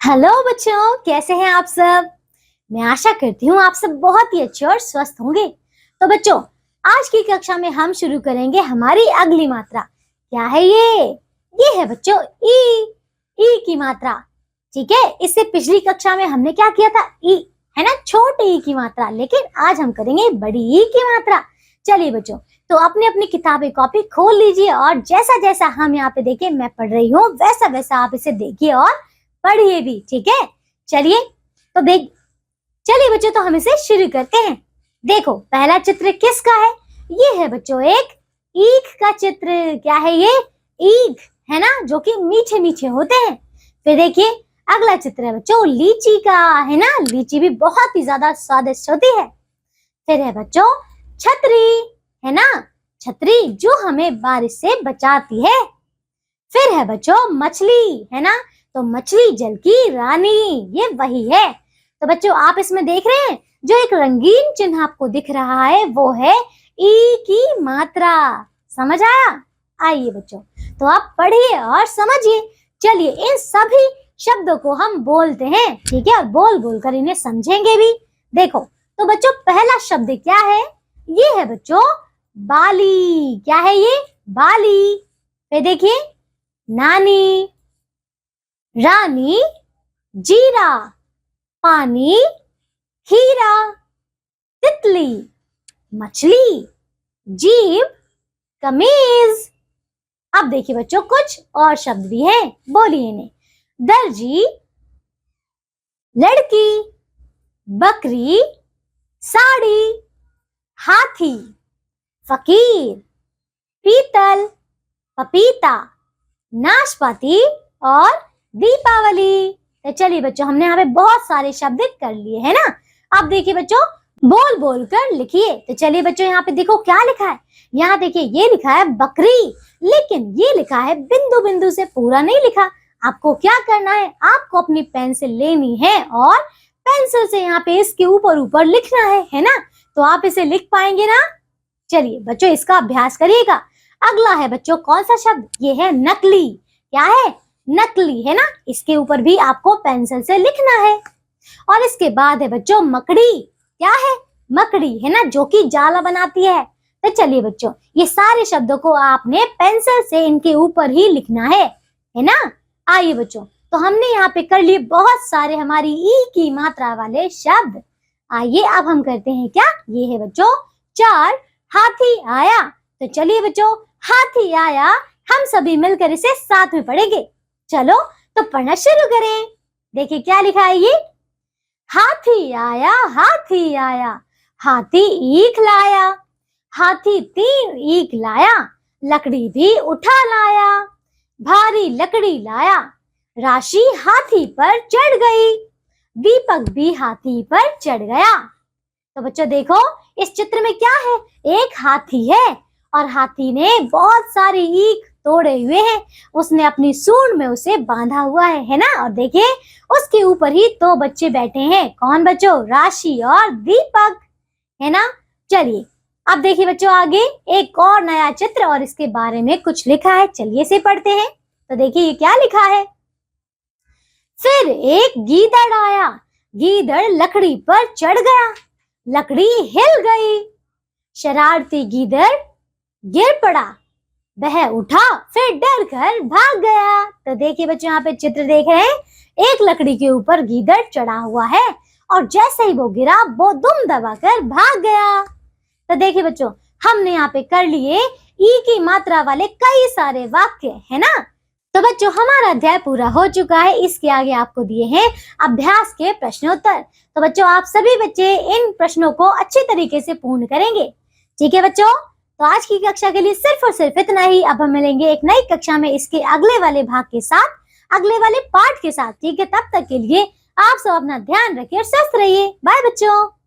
Hello बच्चों, कैसे हैं आप सब। मैं आशा करती हूँ आप सब बहुत ही अच्छे और स्वस्थ होंगे। तो बच्चों, आज की कक्षा में हम शुरू करेंगे हमारी अगली मात्रा। क्या है ये है बच्चों ई की मात्रा। ठीक है, इससे पिछली कक्षा में हमने क्या किया था, ई है ना, छोटे ई की मात्रा। लेकिन आज हम करेंगे बड़ी ई की मात्रा। चलिए बच्चों, तो अपनी अपनी किताबें कॉपी खोल लीजिए और जैसा जैसा हम यहाँ पे देखिए मैं पढ़ रही हूँ वैसा वैसा आप इसे देखिए और पढ़िए भी। ठीक है, चलिए तो चलिए बच्चों, तो हम इसे शुरू करते हैं। देखो, पहला चित्र किसका है। ये है बच्चों एक ईख का चित्र। क्या है ये, ईख है ना, जो कि मीठे मीठे होते हैं। फिर देखिए अगला चित्र है बच्चों लीची का, है ना, लीची भी बहुत ही ज्यादा स्वादिष्ट होती है। फिर है बच्चों छतरी, है ना, छतरी जो हमें बारिश से बचाती है। फिर है बच्चों मछली, है ना, तो मछली जल की रानी, ये वही है। तो बच्चों आप इसमें देख रहे हैं जो एक रंगीन चिन्ह आपको दिख रहा है वो है ई की मात्रा। समझ आया। आइए बच्चों, तो आप पढ़िए और समझिए। चलिए इन सभी शब्दों को हम बोलते हैं, ठीक है, और बोल बोल कर इन्हें समझेंगे भी। देखो तो बच्चों पहला शब्द क्या है, ये है बच्चों बाली। क्या है ये, बाली। फिर देखिए नानी, रानी, जीरा, पानी, हीरा, तितली, मछली, जीभ, कमीज। अब देखिए बच्चों कुछ और शब्द भी हैं, बोलिए इन्हें। दर्जी, लड़की, बकरी, साड़ी, हाथी, फकीर, पीतल, पपीता, नाशपाती और दीपावली। तो चलिए बच्चों, हमने यहाँ पे बहुत सारे शब्द कर लिए है ना। अब देखिए बच्चों बोल बोल कर लिखिए। तो चलिए बच्चों, यहाँ पे देखो क्या लिखा है। यहाँ देखिए ये लिखा है बकरी, लेकिन ये लिखा है बिंदु बिंदु से, पूरा नहीं लिखा। आपको क्या करना है, आपको अपनी पेंसिल लेनी है और पेंसिल से यहाँ पे इसके ऊपर ऊपर लिखना है ना। तो आप इसे लिख पाएंगे ना। चलिए बच्चों इसका अभ्यास करिएगा। अगला है बच्चों कौन सा शब्द, ये है नकली। क्या है, नकली, है ना, इसके ऊपर भी आपको पेंसिल से लिखना है। और इसके बाद है बच्चों मकड़ी। क्या है, मकड़ी, है ना, जो कि जाला बनाती है। तो चलिए बच्चों ये सारे शब्दों को आपने पेंसिल से इनके ऊपर ही लिखना है ना। आइए बच्चों, तो हमने यहाँ पे कर लिए बहुत सारे हमारी ई की मात्रा वाले शब्द। आइए अब हम करते हैं क्या, ये है बच्चों चार, हाथी आया। तो चलिए बच्चों हाथी आया, हम सभी मिलकर इसे साथ में पढ़ेंगे। चलो तो पढ़ना शुरू करें। देखिए क्या लिखा है ये, हाथी आया, हाथी आया, हाथी ईख लाया, हाथी 3 ईख लाया, लकड़ी भी उठा लाया, भारी लकड़ी लाया, राशि हाथी पर चढ़ गई, दीपक भी हाथी पर चढ़ गया। तो बच्चों देखो इस चित्र में क्या है, एक हाथी है और हाथी ने बहुत सारी ईख तोड़े हुए हैं, उसने अपनी सूंड में उसे बांधा हुआ है ना। और देखिए उसके ऊपर ही 2 बच्चे बैठे हैं। कौन बच्चों, राशि और दीपक, है ना। चलिए अब देखिए बच्चों आगे एक और नया चित्र और इसके बारे में कुछ लिखा है, चलिए इसे पढ़ते हैं। तो देखिए ये क्या लिखा है, फिर एक गीदड़ आया, गीदड़ लकड़ी पर चढ़ गया, लकड़ी हिल गई, शरारती गीदड़ गिर पड़ा, वह उठा फिर डर कर भाग गया। तो देखिए बच्चों यहाँ पे चित्र देख रहे हैं, एक लकड़ी के ऊपर गीदड़ चढ़ा हुआ है और जैसे ही वो गिरा वो दुम दबाकर भाग गया। तो देखिए बच्चों हमने यहाँ पे कर लिए ई की मात्रा वाले कई सारे वाक्य, है ना। तो बच्चों हमारा अध्याय पूरा हो चुका है। इसके आगे आपको दिए हैं अभ्यास के प्रश्नोत्तर। तो बच्चों आप सभी बच्चे इन प्रश्नों को अच्छे तरीके से पूर्ण करेंगे। ठीक है बच्चों, तो आज की कक्षा के लिए सिर्फ और सिर्फ इतना ही। अब हम मिलेंगे एक नई कक्षा में इसके अगले वाले भाग के साथ, अगले वाले पाठ के साथ। ठीक है, तब तक के लिए आप सब अपना ध्यान रखिए और स्वस्थ रहिए। बाय बच्चों।